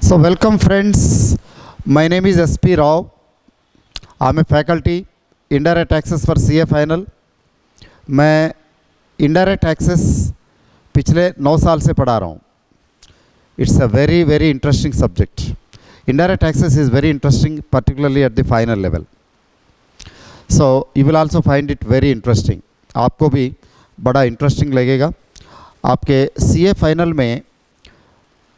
So welcome friends, my name is SP Rao. I am a faculty indirect taxes for CA final. मैं indirect taxes पिछले 9 साल से पढ़ा रहा हूँ. It's a very interesting subject. Indirect taxes is very interesting, particularly at the final level. So you will also find it very interesting. आपको भी बड़ा interesting लगेगा. आपके CA final में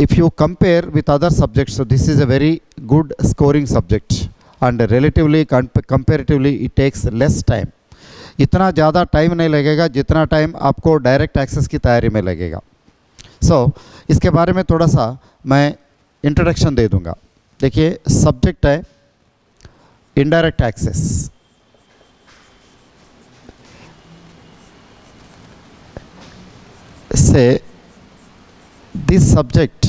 if you compare with other subjects, so this is a very good scoring subject and relatively comparatively it takes less time. इतना ज़्यादा time नहीं लगेगा जितना टाइम आपको डायरेक्ट टैक्सेस की तैयारी में लगेगा. सो इसके बारे में थोड़ा सा मैं इंट्रोडक्शन दे दूंगा. देखिए सब्जेक्ट है इनडायरेक्ट टैक्सेस. से this subject,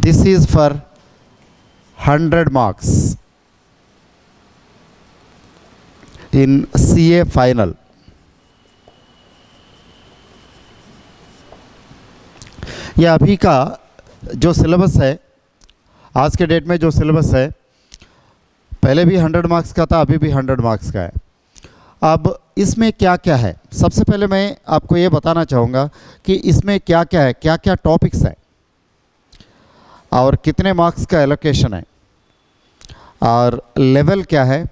this is for 100 marks in CA final. यह अभी का जो सिलेबस है, आज के डेट में जो सिलेबस है, पहले भी 100 मार्क्स का था, अभी भी 100 मार्क्स का है. अब इसमें क्या क्या है, सबसे पहले मैं आपको ये बताना चाहूँगा कि इसमें क्या क्या है, क्या क्या टॉपिक्स है और कितने मार्क्स का एलोकेशन है और लेवल क्या है,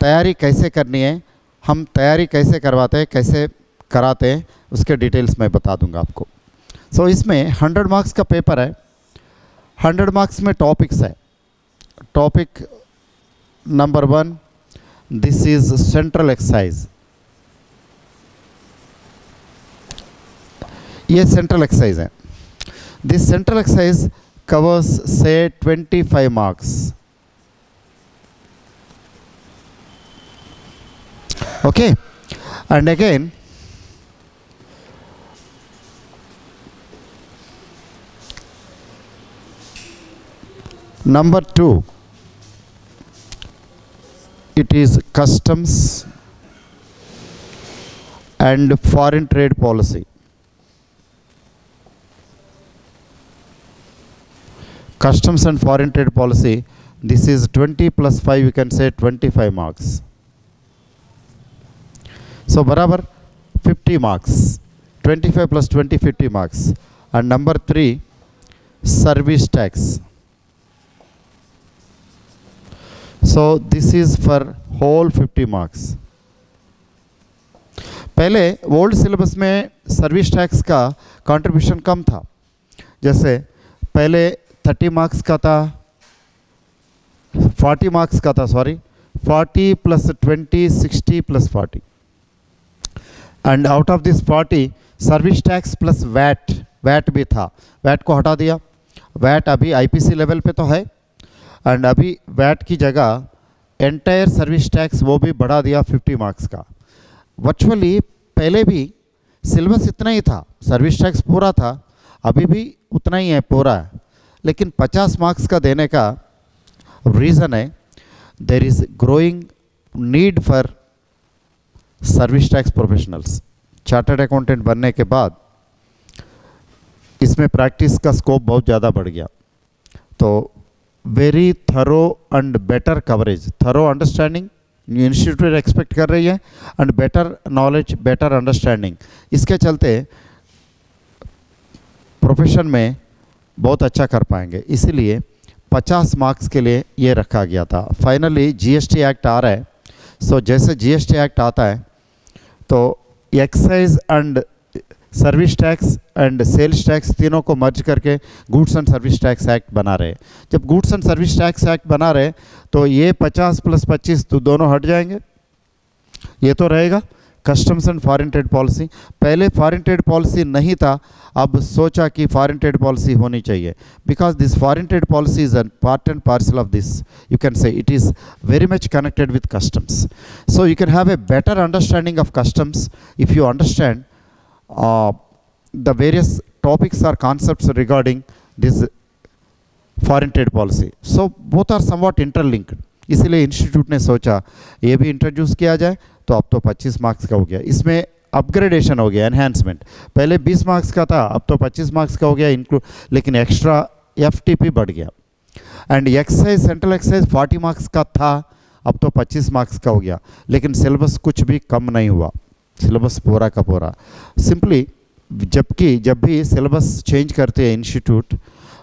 तैयारी कैसे करनी है, हम तैयारी कैसे करवाते हैं, कैसे कराते हैं, उसके डिटेल्स मैं बता दूंगा आपको. सो इसमें 100 मार्क्स का पेपर है. 100 मार्क्स में टॉपिक्स है. Topic number 1, this is central exercise. ये central exercise है. This central exercise covers say 25 marks. Okay, and again number 2, it is customs and foreign trade policy. Customs and foreign trade policy, this is 20 plus 5, you can say 25 marks. So barabar 50 marks. 25 plus 20, 50 marks. And number 3, service tax. So this is for whole 50 marks. पहले old syllabus में service tax का contribution कम था. जैसे पहले 30 marks का था, 40 marks का था, sorry 40 plus 20, 60 plus 40. And out of this 40 service tax plus VAT भी था. वैट को हटा दिया. वैट अभी आईपीसी लेवल पे तो है एंड अभी वैट की जगह एंटायर सर्विस टैक्स वो भी बढ़ा दिया 50 मार्क्स का. वर्चुअली पहले भी सिलेबस इतना ही था, सर्विस टैक्स पूरा था, अभी भी उतना ही है पूरा है, लेकिन 50 मार्क्स का देने का रीज़न है there is growing need for service tax professionals. Chartered accountant बनने के बाद इसमें प्रैक्टिस का स्कोप बहुत ज़्यादा बढ़ गया. तो very thorough and better coverage, thorough understanding institute expect कर रही है and better knowledge, better understanding. इसके चलते प्रोफेशन में बहुत अच्छा कर पाएंगे. इसीलिए 50 मार्क्स के लिए ये रखा गया था. फाइनली जीएसटी एक्ट आ रहा है. सो जैसे जीएसटी एक्ट आता है तो excise and service tax and sales tax तीनों को मर्ज करके goods and service tax act बना रहे. जब goods and service tax act बना रहे तो ये 50 प्लस 25 तो दोनों हट जाएंगे. ये तो रहेगा customs and foreign trade policy. पहले फॉरेन ट्रेड पॉलिसी नहीं था, अब सोचा कि फॉरेन ट्रेड पॉलिसी होनी चाहिए because this foreign trade policy is a part and parcel of this. You can say it is very much connected with customs. So you can have a better understanding of customs if you understand the various topics or concepts regarding this foreign trade policy. So both are somewhat interlinked. इसलिए institute ने सोचा ये भी introduce किया जाए. तो अब तो 25 मार्क्स का हो गया. इसमें अपग्रेडेशन हो गया, एनहेंसमेंट। पहले 20 मार्क्स का था, अब तो 25 मार्क्स का हो गया इंक्लूड, लेकिन एक्स्ट्रा FTP बढ़ गया। And exercise, central exercise 40 marks का था, अब तो 25 मार्क्स का हो गया, लेकिन सिलेबस कुछ भी कम नहीं हुआ, सिलेबस पूरा का पूरा। सिंपली जबकि जब भी सिलेबस चेंज करते हैं इंस्टीट्यूट,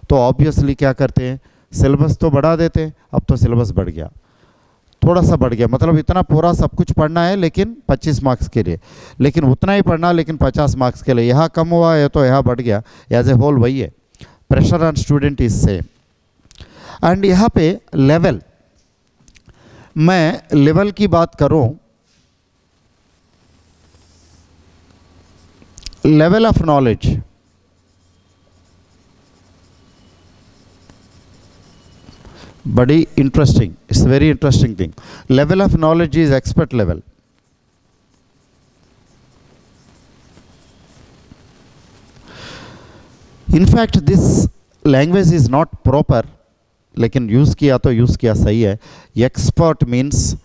तो ऑब्वियसली क्या करते हैं, सिलेबस तो बढ़ा देते हैं। अब तो सिलेबस बढ़ गया, थोड़ा सा बढ़ गया, मतलब इतना पूरा सब कुछ पढ़ना है लेकिन 25 मार्क्स के लिए, लेकिन उतना ही पढ़ना लेकिन 50 मार्क्स के लिए। यहाँ कम हुआ है तो यहाँ बढ़ गया, एज ए होल वही है। Pressure on student is same. And यहाँ पे लेवल, मैं लेवल की बात करूं, लेवल ऑफ नॉलेज, बड़ी interesting, it's very interesting thing. Level of knowledge is expert level. In fact this language is not proper, लेकिन यूज़ किया तो यूज़ किया सही है। Expert means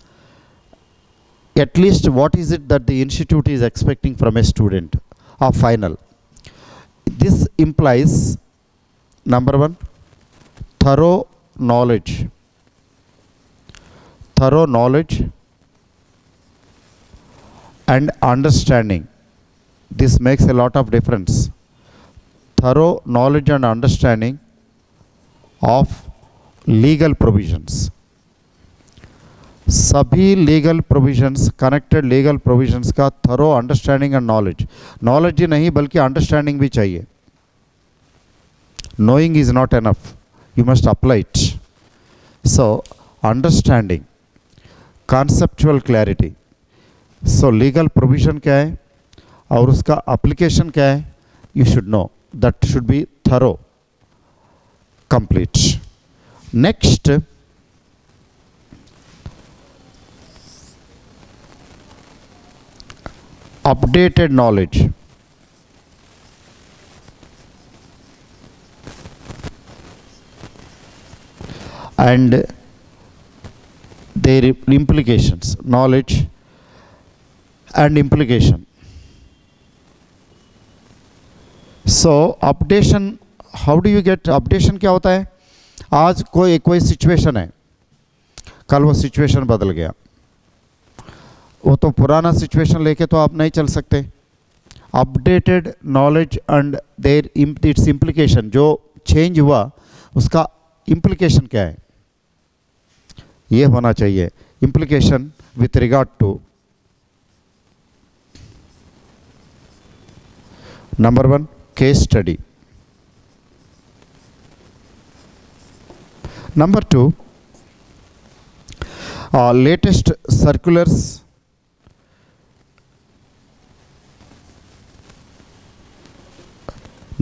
at least what is it that the institute is expecting from a student of final. This implies number 1 thorough knowledge and understanding. This makes a lot of difference. Thorough knowledge and understanding of legal provisions. सभी legal provisions, connected legal provisions का thorough understanding and knowledge. Knowledge ही नहीं बल्कि understanding भी चाहिए। Knowing is not enough, you must apply it. So understanding, conceptual clarity. So legal provision क्या है और उसका एप्लीकेशन क्या है, you should know, that should be thorough, complete. Next, updated knowledge. And their implications, knowledge and implication. So updation, how do you get updation? क्या होता है, आज कोई सिचुएशन है, कल वो सिचुएशन बदल गया, वो तो पुराना सिचुएशन लेके तो आप नहीं चल सकते। Updated knowledge and their its implication, जो चेंज हुआ उसका इम्प्लीकेशन क्या है, ये होना चाहिए। Implication with regard to number 1 case study, number 2 latest circulars,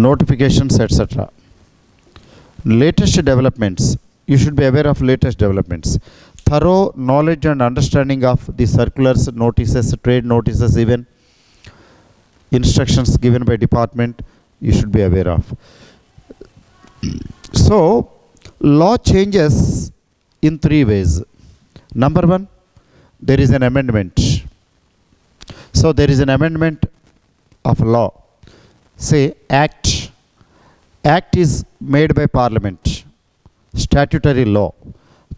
notifications, etc. Latest developments, you should be aware of latest developments. Thorough knowledge and understanding of the circulars, notices, trade notices, even instructions given by department, you should be aware of. So law changes in 3 ways. Number 1, there is an amendment. So there is an amendment of law. Say act is made by parliament, statutory law,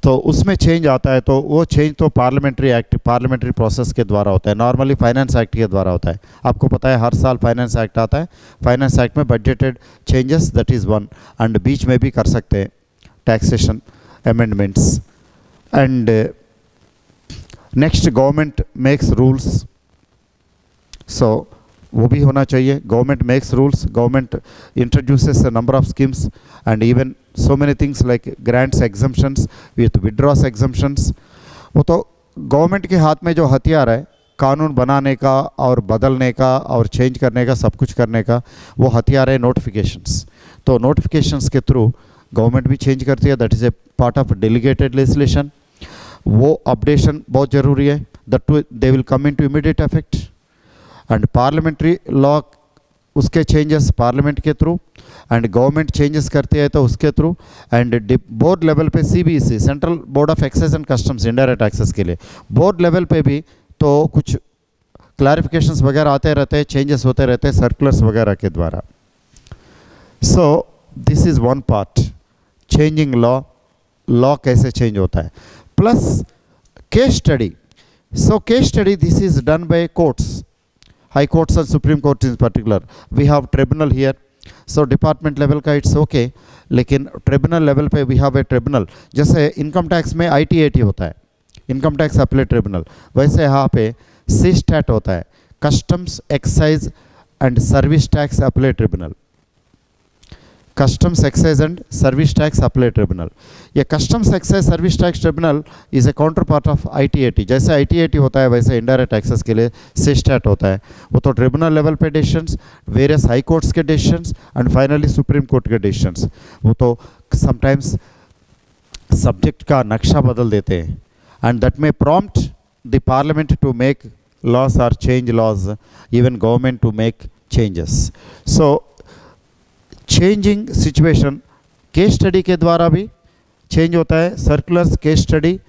तो उसमें change आता है, तो वो change तो parliamentary process के द्वारा होता है। नॉर्मली फाइनेंस एक्ट के द्वारा होता है। आपको पता है हर साल फाइनेंस एक्ट आता है। फाइनेंस एक्ट में budgeted changes, that is 1, and बीच में भी कर सकते हैं taxation amendments. And next, government makes rules, so वो भी होना चाहिए। Government makes rules, government introduces a number of schemes and even so many things like grants, exemptions with withdraws exemptions. वो तो गवर्नमेंट के हाथ में जो हथियार है कानून बनाने का और बदलने का और चेंज करने का, सब कुछ करने का, वो हथियार है नोटिफिकेशंस। तो नोटिफिकेशंस के थ्रू गवर्नमेंट भी चेंज करती है, that is a part of delegated legislation. वो अपडेशन बहुत ज़रूरी है, that they will come in to immediate effect. And parliamentary law, उसके चेंजेस पार्लियामेंट के थ्रू, एंड गवर्नमेंट चेंजेस करते हैं तो उसके थ्रू। एंड बोर्ड लेवल पे CBEC, central board of excise and customs, indirect taxes के लिए बोर्ड लेवल पे भी तो कुछ क्लैरिफिकेशंस वगैरह आते रहते हैं, चेंजेस होते रहते हैं सर्कुलर्स वगैरह के द्वारा. So this is one part, changing law कैसे चेंज होता है. Plus case study. So case study this is done by courts, high courts and supreme court in particular. We have tribunal here. So department level का it's okay, लेकिन tribunal level पे we have a tribunal. जैसे income tax में ITAT होता है, income tax appellate tribunal, वैसे यहाँ पे CSTAT होता है, customs excise and service tax appellate tribunal. Customs excise and service tax appellate tribunal. ये customs excise service tax tribunal is a counter part of ITAT. जैसे ITAT होता है वैसे इंडायरेक्ट टैक्सेस के लिए CSTAT होता है. वो तो ट्रिब्यूनल लेवल पे डिसीजंस, वेरियस हाई कोर्ट्स के decisions and finally Supreme Court के डिसीजंस, वो तो समटाइम्स सब्जेक्ट का नक्शा बदल देते हैं. And that may prompt the parliament to make laws और change laws, even government to make changes. So changing situation case study के द्वारा भी चेंज होता है. Circulars, case study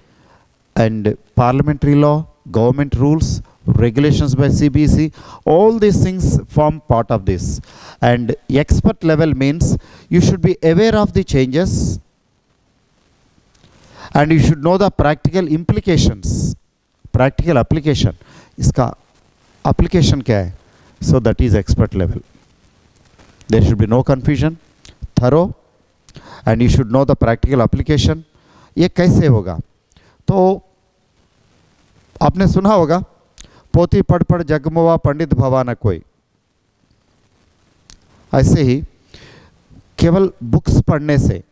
and parliamentary law, government rules, regulations by CBC, all these things form part of this. And expert level means you should be aware of the changes and you should know the practical implications, practical application. इसका application क्या है? So that is expert level. There should be no confusion, thorough, and you should know the practical application. ये कैसे होगा? तो आपने सुना होगा, पोथी पढ़ पढ़ जगमुआ पंडित भवा न कोई. ऐसे ही केवल बुक्स पढ़ने से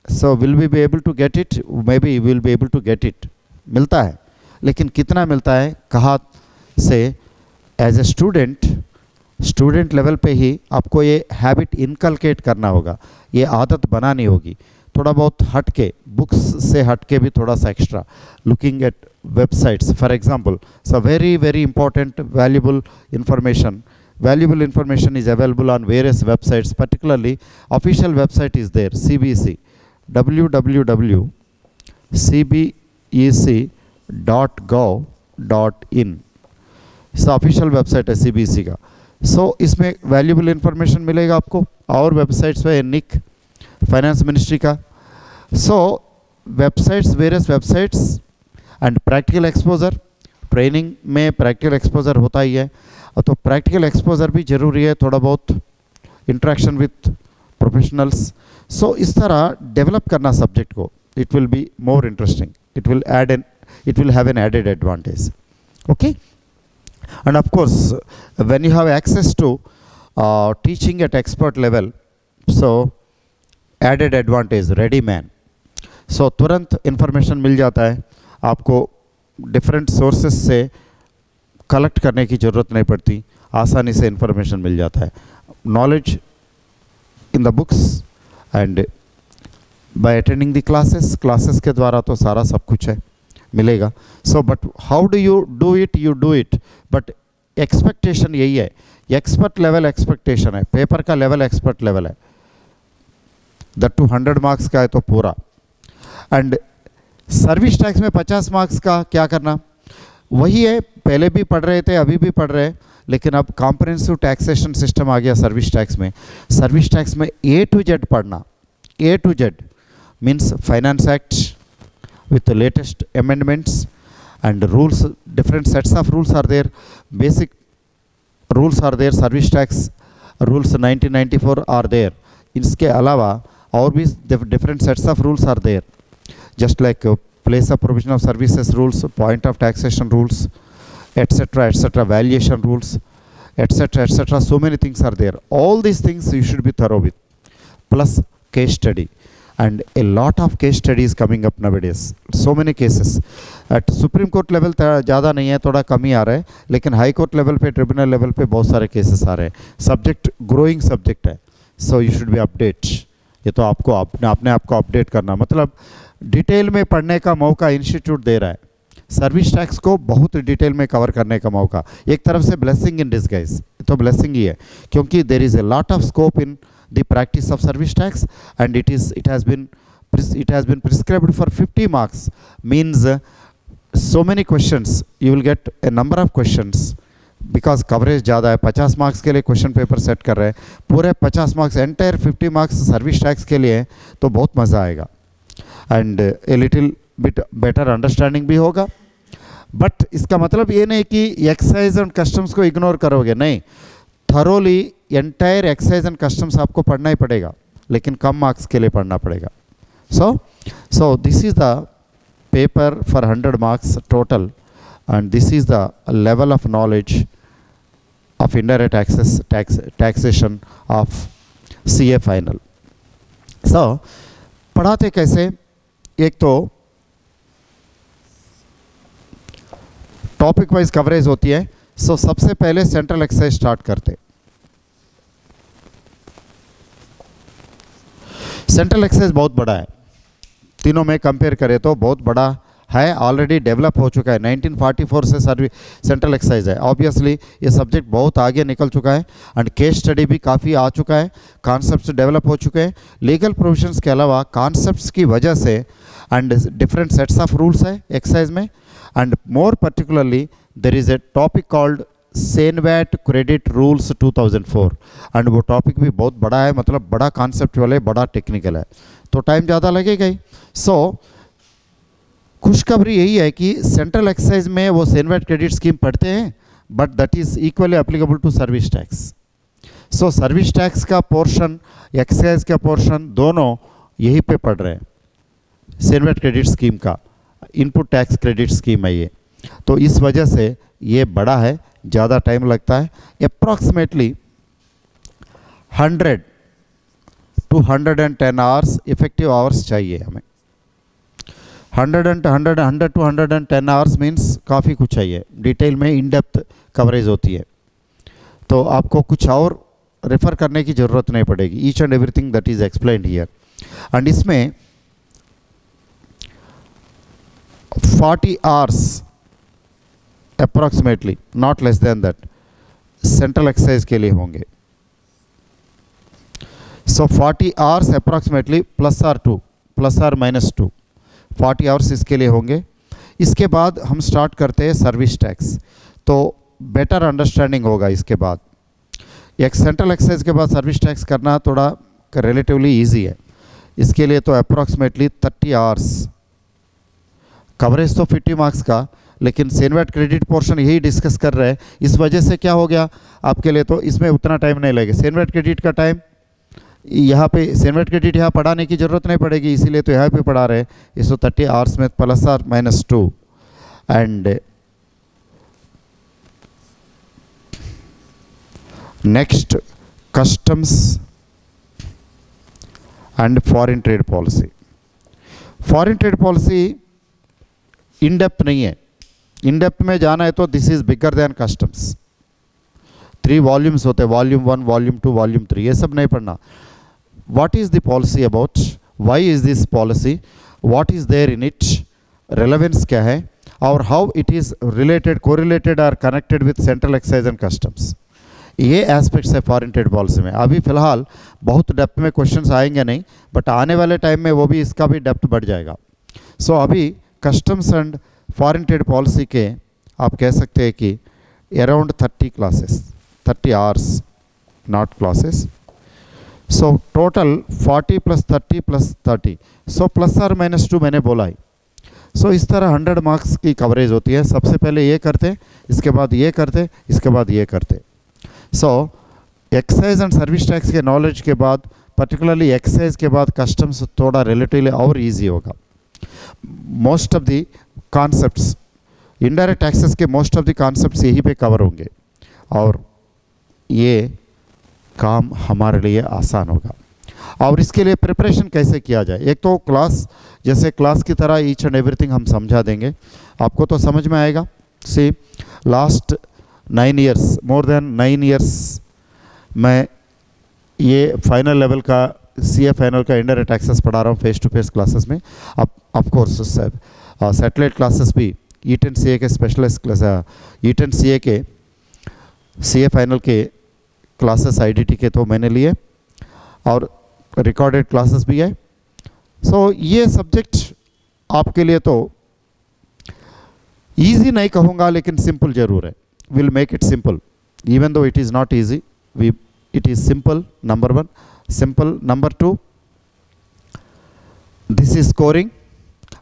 so will we be able to get it, maybe will be able to get it, मिलता है, लेकिन कितना मिलता है, कहाँ से. एज ए स्टूडेंट लेवल पे ही आपको ये हैबिट इनकलकेट करना होगा, ये आदत बनानी होगी. थोड़ा बहुत हट के, बुक्स से हट के भी थोड़ा सा extra looking at websites, for example. So very important valuable information is available on various websites, particularly official website is there, CBC, www.cbec.gov.in. so official website है CBC का. so इसमें valuable information मिलेगा आपको. और websites पे NIC, finance ministry का. so websites, various websites and practical exposure. Training में practical exposure होता ही है, तो प्रैक्टिकल एक्सपोजर भी ज़रूरी है, थोड़ा बहुत इंटरेक्शन विथ प्रोफेशनल्स. सो इस तरह डेवलप करना सब्जेक्ट को, it will be more interesting, it will have an added advantage. Okay. And of course when you have access to teaching at expert level, so added advantage, ready man. So तुरंत information मिल जाता है आपको, different sources से collect करने की ज़रूरत नहीं पड़ती, आसानी से इंफॉर्मेशन मिल जाता है. Knowledge in the books and by attending the classes के द्वारा तो सारा सब कुछ है, मिलेगा. So but how do you do it, but expectation यही है, एक्सपर्ट लेवल एक्सपेक्टेशन है, पेपर का लेवल एक्सपर्ट लेवल है, दैट 100 मार्क्स का है तो पूरा. एंड सर्विस टैक्स में 50 मार्क्स का क्या करना, वही है, पहले भी पढ़ रहे थे, अभी भी पढ़ रहे हैं, लेकिन अब कॉम्प्रिहेंसिव टैक्सेशन सिस्टम आ गया सर्विस टैक्स में. सर्विस टैक्स में A to Z पढ़ना. A to Z means finance act with the latest amendments and rules, different sets of rules are there, basic rules are there, service tax rules 1994 are there. इसके अलावा और भी different sets of rules are there, just like place of provision of services rules, point of taxation rules, etc., valuation rules, etc. So many things are there. All these things you should be thorough with, plus case study. And a lot of case studies coming up nowadays. So many cases. At Supreme Court level ज़्यादा नहीं है, थोड़ा कम ही आ रहा है, लेकिन high court level पे, tribunal level पे बहुत सारे केसेस आ रहे हैं. सब्जेक्ट ग्रोइंग सब्जेक्ट है, so you should be update. ये तो आपको अपने आप को अपडेट करना, मतलब डिटेल में पढ़ने का मौका इंस्टीट्यूट दे रहा है. सर्विस टैक्स को बहुत डिटेल में कवर करने का मौका, एक तरफ से ब्लेसिंग इन डिस्गाइज, तो ब्लेसिंग ही है, क्योंकि there is a lot of scope in the practice of service tax, and it has been prescribed for 50 marks, means so many questions, you will get a number of questions because coverage ज़्यादा है, 50 marks के लिए question paper set कर रहे हैं, पूरे 50 marks entire 50 marks service tax के लिए, तो बहुत मज़ा आएगा and a little bit better understanding भी होगा। बट इसका मतलब ये नहीं कि एक्साइज एंड कस्टम्स को इग्नोर करोगे, नहीं, thoroughly entire excise and customs आपको पढ़ना ही पड़ेगा, लेकिन कम मार्क्स के लिए पढ़ना पड़ेगा। So this is the paper for 100 marks total, and this is the level of knowledge of indirect taxation of CA final. So पढ़ाते कैसे, एक तो टॉपिक वाइज कवरेज होती है। सो सबसे पहले सेंट्रल एक्साइज स्टार्ट करते। सेंट्रल एक्साइज बहुत बड़ा है, तीनों में कंपेयर करें तो बहुत बड़ा है, ऑलरेडी डेवलप हो चुका है, 1944 से सेंट्रल एक्साइज है। ऑब्वियसली ये सब्जेक्ट बहुत आगे निकल चुका है एंड केस स्टडी भी काफ़ी आ चुका है, कॉन्सेप्ट्स डेवलप हो चुके हैं। लीगल प्रोविजंस के अलावा कॉन्सेप्ट्स की वजह से and different sets of rules है एक्साइज में, and more particularly there is a topic called CENVAT credit rules 2004, and वो टॉपिक भी बहुत बड़ा है, मतलब बड़ा कॉन्सेप्चुअल है, बड़ा टेक्निकल है, तो टाइम ज़्यादा लगेगा ही। सो खुशखबरी यही है कि सेंट्रल एक्साइज में वो सेनवैट क्रेडिट स्कीम पढ़ते हैं, but that is equally applicable to service tax. So service tax का पोर्शन, एक्साइज का पोर्शन, दोनों यहीं पे पढ़ रहे हैं। सेनवैट क्रेडिट स्कीम का इनपुट टैक्स क्रेडिट स्कीम है ये, तो इस वजह से ये बड़ा है, ज़्यादा टाइम लगता है। Approximately 100 to 110 hours effective hours चाहिए हमें। 100 to 110 आवर्स मीन्स काफ़ी कुछ चाहिए, डिटेल में इन डेप्थ कवरेज होती है, तो आपको कुछ और रेफ़र करने की ज़रूरत नहीं पड़ेगी। Each and everything that is explained here, and इसमें 40 hours approximately, not less than that, central excise के लिए होंगे। So 40 hours approximately plus R -2 40 hours इसके लिए होंगे। इसके बाद हम स्टार्ट करते हैं सर्विस टैक्स, तो बेटर अंडरस्टैंडिंग होगा इसके बाद। एक सेंट्रल एक्साइज के बाद सर्विस टैक्स करना थोड़ा रिलेटिवली इजी है, इसके लिए तो अप्रॉक्सीमेटली 30 आवर्स। कवरेज तो 50 मार्क्स का, लेकिन सेनवैट क्रेडिट पोर्शन यही डिस्कस कर रहे हैं, इस वजह से क्या हो गया आपके लिए, तो इसमें उतना टाइम नहीं लगेगा। सेनवैट क्रेडिट का टाइम यहाँ पे, सेनवैट क्रेडिट यहाँ पढ़ाने की ज़रूरत नहीं पड़ेगी, इसीलिए तो यहाँ पे पढ़ा रहे हैं। 130 आवर्स में plus R -2, and next customs and foreign trade policy. Foreign trade policy in depth नहीं है, इन डेप्थ में जाना है तो this is bigger than customs. 3 volumes होते हैं, वॉल्यूम 1, वॉल्यूम 2, वॉल्यूम 3, ये सब नहीं पढ़ना। What is the policy about? Why is this policy? What is there in it? Relevance क्या है, और how it is related, correlated or connected with central excise and customs? ये एस्पेक्ट्स है foreign trade policy में। अभी फ़िलहाल बहुत depth में क्वेश्चंस आएंगे नहीं, बट आने वाले टाइम में वो भी, इसका भी डेप्थ बढ़ जाएगा। सो अभी customs and foreign trade policy के आप कह सकते हैं कि around 30 classes, 30 hours, not classes. So total 40 + 30 + 30, so plus R -2 मैंने बोला ही। सो इस तरह 100 मार्क्स की कवरेज होती है। सबसे पहले ये करते, इसके बाद ये करते, इसके बाद ये करते। सो एक्साइज एंड सर्विस टैक्स के नॉलेज के बाद, पर्टिकुलरली एक्साइज के बाद कस्टम्स थोड़ा रिलेटिवली और ईजी होगा। Most of the concepts, indirect taxes के मोस्ट ऑफ द कॉन्सेप्ट्स यहीं पे कवर होंगे, और ये काम हमारे लिए आसान होगा। और इसके लिए प्रिपरेशन कैसे किया जाए, एक तो क्लास, जैसे क्लास की तरह ईच एंड एवरीथिंग हम समझा देंगे, आपको तो समझ में आएगा। See last 9 years, more than 9 years मैं ये फाइनल लेवल का CA फाइनल का इंडायरेक्ट टैक्सेस पढ़ा रहा हूँ फेस टू फेस क्लासेस में। अब ऑफकोर्स सैटेलाइट क्लासेस भी E10 CA के स्पेशलिस्ट क्लास, E10 CA के CA फाइनल के क्लासेस IDT के तो मैंने लिए, और रिकॉर्डेड क्लासेस भी है। सो ये सब्जेक्ट आपके लिए तो इजी नहीं कहूँगा, लेकिन सिंपल ज़रूर है। we'll make it simple. Even though it is not easy, it is simple, number one. Simple, number two, this is scoring,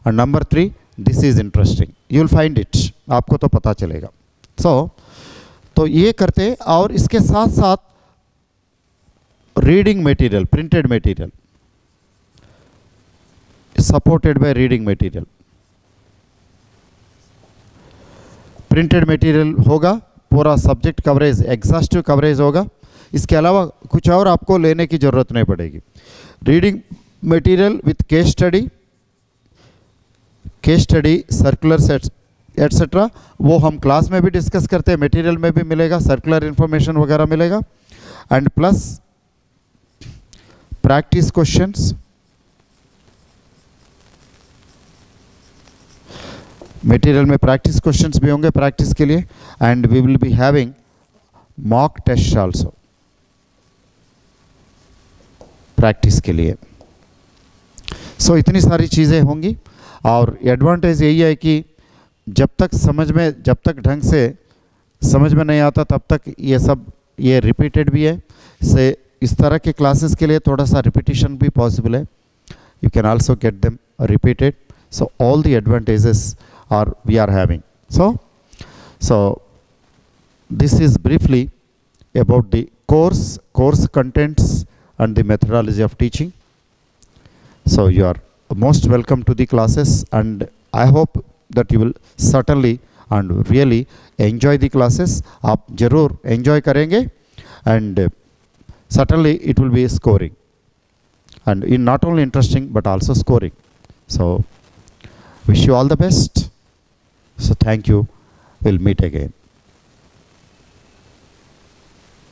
and number three, this is interesting. You will find it, आपको तो पता चलेगा. So, तो ये करते, और इसके साथ साथ reading material, printed material, supported by reading material. Printed material होगा, पूरा सब्जेक्ट कवरेज, एग्जॉस्टिव कवरेज होगा. इसके अलावा कुछ और आपको लेने की ज़रूरत नहीं पड़ेगी. Reading material with case study, circular sets etcetera, वो हम क्लास में भी डिस्कस करते हैं, मटेरियल में भी मिलेगा, सर्कुलर इन्फॉर्मेशन वगैरह मिलेगा. And plus practice questions, material में प्रैक्टिस क्वेश्चंस भी होंगे प्रैक्टिस के लिए. And we will be having mock test also practice के लिए. सो इतनी सारी चीज़ें होंगी. और एडवांटेज यही है कि जब तक ढंग से समझ में नहीं आता तब तक ये रिपीटेड भी है. से इस तरह के क्लासेस के लिए थोड़ा सा रिपीटिशन भी पॉसिबल है. You can also get them repeated. So all the advantages we are having. So this is briefly about the course contents and the methodology of teaching. So you are most welcome to the classes, and I hope that you will certainly and really enjoy the classes. आप जरूर enjoy करेंगे, and certainly it will be scoring, and in not only interesting but also scoring. So wish you all the best. So thank you. We'll meet again.